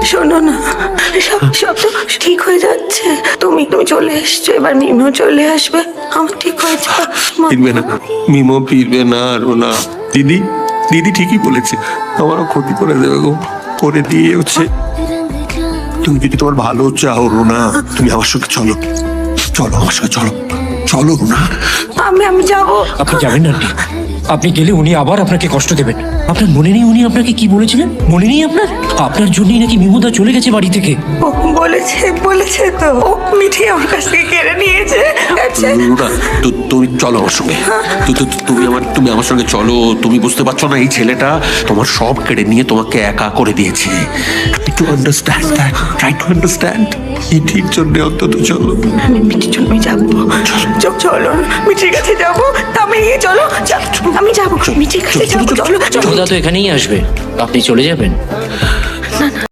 শোনো না, সব সব তো ঠিক হয়ে যাচ্ছে। তুমি তুমি চলে এসছো, এবার মিমিও চলে আসবে, আমার ঠিক হয়ে যাবে। ফিরবে না, মিমো ফিরবে না। রুনা দিদি, দিদি ঠিকই বলেছে, আমারও ক্ষতি করে দেবে গো, করে দিয়েছে। তুমি যদি তোমার ভালো চাও রুনা, তুমি আমার সঙ্গে চলো, চলো আমার সঙ্গে চলো, চলো রুনা। আমি যাবো। আপনি যাবেন না, আপনি গেলে উনি আবার আপনাকে কষ্ট দেবেন। আপনার মনে নেই উনি আপনাকে কি বলেছিলেন? মনে নেই আপনার? আপনার জন্যই নাকি মিমুদা চলে গেছে বাড়ি থেকে। ও বলেছে বলেছে তো, ও মিঠি আমার কাছ থেকে কেড়ে নিয়েছে। রুনা তুমি চলো আমার সঙ্গে, তুমি আমার সঙ্গে চলো। তুমি বুঝতে পারছো না, এই ছেলেটা তোমার সব কেড়ে নিয়ে তোমাকে একা করে দিয়েছে। To understand that, try to understand. মিঠির জন্য অন্তত চলো। মিঠির জন্য আমি যাবো, চলো মিঠির কাছে যাবো। আমি নিয়ে চলো, আমি যাবো মিঠির কাছে যাবো, চলো। মিমুদা তো এখানেই আসবে, আপনি চলে যাবেন।